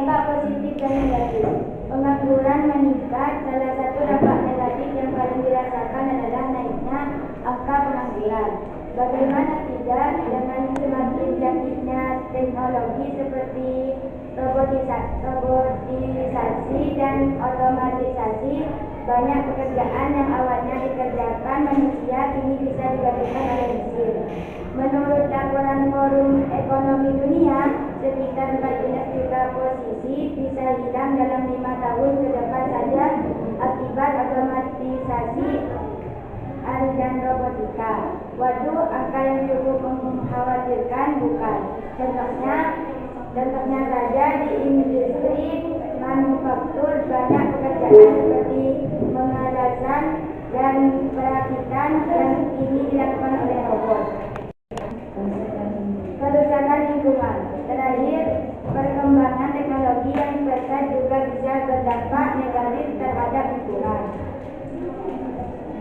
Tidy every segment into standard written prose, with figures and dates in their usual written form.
dampak positif dan negatif. Pengangguran meningkat. Salah satu dampak negatif yang paling dirasakan adalah naiknya angka pengangguran. Bagaimana tidak, dengan semakin canggihnya teknologi seperti robotisasi dan otomatisasi, banyak pekerjaan yang awalnya dikerjakan manusia kini bisa digantikan oleh mesin. Menurut laporan Forum Ekonomi Dunia, sekitar 14 juta posisi bisa hilang dalam 5 tahun ke depan saja akibat otomatisasi dan robotika. Waduh, angka yang cukup mengkhawatirkan, bukan? Contohnya saja di industri manufaktur banyak pekerjaan seperti pengelasan dan perakitan yang kini dilakukan oleh robot. Kerusakan lingkungan. Terakhir, perkembangan teknologi yang pesat juga bisa berdampak negatif terhadap lingkungan.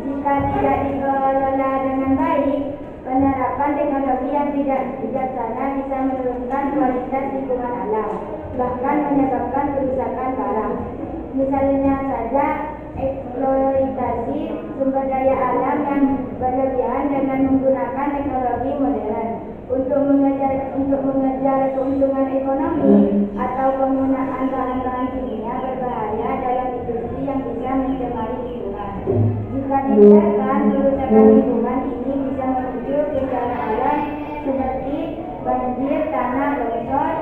Jika tidak dikelola dengan baik, penerapan teknologi yang tidak bijaksana bisa menurunkan kualitas lingkungan alam, bahkan menyebabkan kerusakan parah. Misalnya saja, eksploitasi sumber daya alam yang berlebihan dengan menggunakan teknologi modern untuk mengejar keuntungan ekonomi, atau penggunaan bahan-bahan kimia berbahaya dalam industri yang bisa mencemari lingkungan. Jika dibiarkan, kerusakan lingkungan ini bisa menuju bencana alam seperti banjir, tanah longsor,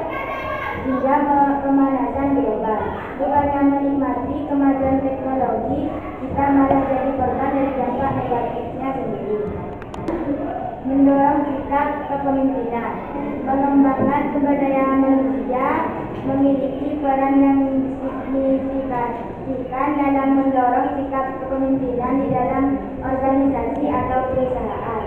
hingga pemanasan global. Bukannya menikmati kemajuan teknologi, kita malah jadi korban dari dampak negatifnya sendiri. Mendorong sikap kepemimpinan. Pengembangan sumber daya manusia memiliki peran yang signifikan dalam mendorong sikap kepemimpinan di dalam organisasi atau perusahaan.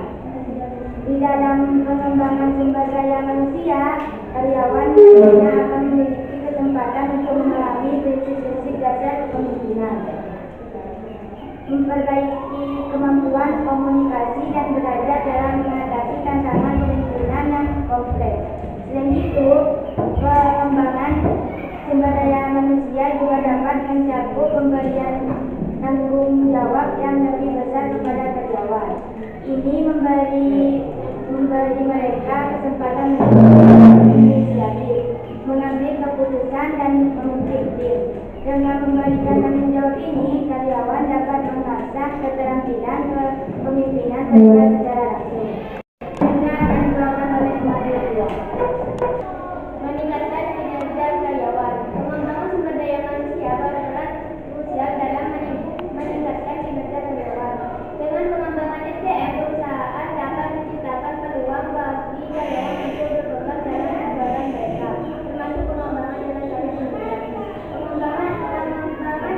Di dalam pengembangan sumber daya manusia, karyawan nantinya akan memiliki kesempatan untuk memahami prinsip-prinsip dasar kepemimpinan, memperbaiki kemampuan komunikasi, dan belajar dalam menghadapi tantangan kepemimpinan yang kompleks. Selain itu, pengembangan sumber daya manusia juga dapat mencakup pemberian tanggung jawab yang lebih besar kepada karyawan. Ini memberi mereka kesempatan berinisiatif, mengambil keputusan, dan memimpin tim. Dengan memberikan tanggung jawab ini, karyawan dapat mengasah keterampilan kepemimpinan secara langsung. Ini akan dibawakan oleh Maria. Meningkatkan kinerja karyawan. Pengembangan sumber daya manusia berperan krusial dalam meningkatkan kinerja karyawan. Dengan pengembangan SDM, perusahaan dapat menciptakan peluang bagi karyawan untuk berkembang dalam kegiatan mereka, termasuk pengembangan jalan karir pribadi. Pengembangan SDM dapat menciptakan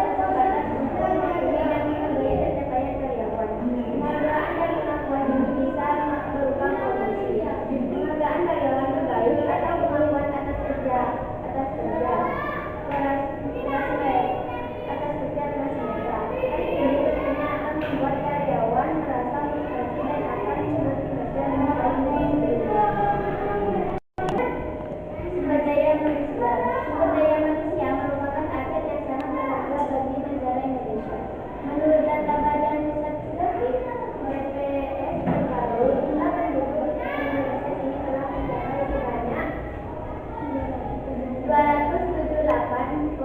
kesempatan untuk memenuhi dan menghargai pencapaian karyawan. Penghargaan dan pengakuan ini bisa berupa promosi, penghargaan karyawan terbaik, atau pengakuan atas kerja mereka. Hal ini tentunya akan membuat karyawan merasa motivasi dan akan bekerja dengan baik. Sumber daya manusia. Sumber daya manusia merupakan aset yang sangat berharga bagi negara Indonesia. Menurut data Badan Pusat Statistik (BPS) terbaru, jumlah penduduk Indonesia kini telah mencapai sebanyak 278,69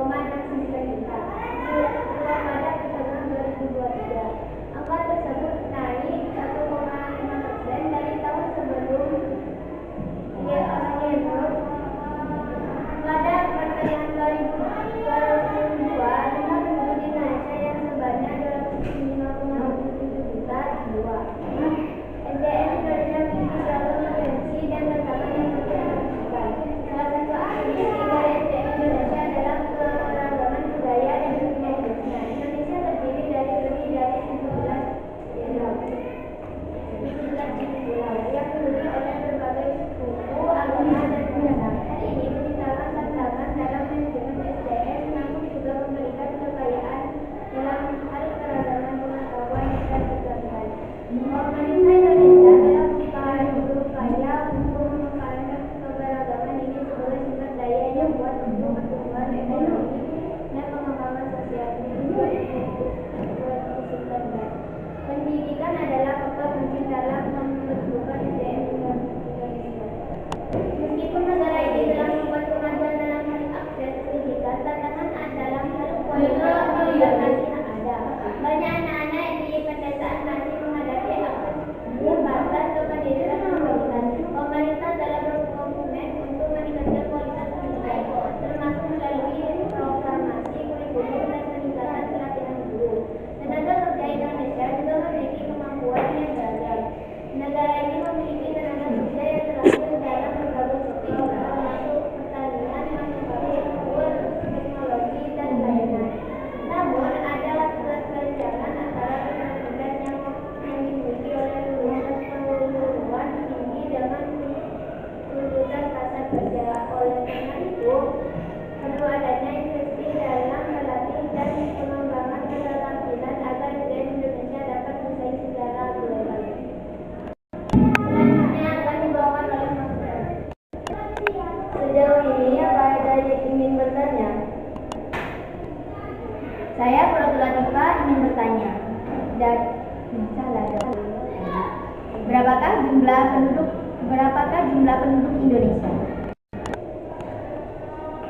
juta pada Desember 2023. Angka tersebut naik 1,5% dari tahun sebelum year-on-year. Pada pertengahan 2022, jumlah penduduk di Indonesia yang sebanyak 205,67 juta jiwa. SDM Indonesia memiliki beragam potensi dan tantangan yang signifikan. Salah satu aspek dari SDM Indonesia adalah keragaman budaya dan dunia hidupnya. Indonesia terdiri dari lebih dari 17 pulau yang terdiri oleh berbagai suku, agama, dan budaya. Hal ini menciptakan tantangan dalam manajemen SDM, namun juga memberikan kekayaan dalam hal keragaman pengetahuan dan kecerdasan. Pemerintah Indonesia dalam berupaya untuk mempertahankan keberagaman ini sebagai Saya Pura Latifah ingin bertanya. Dan berapakah jumlah penduduk Indonesia?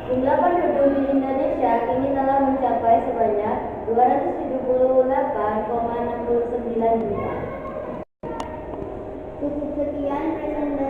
Jumlah penduduk di Indonesia kini telah mencapai sebanyak 278,69 juta. Cukup sekian presentasi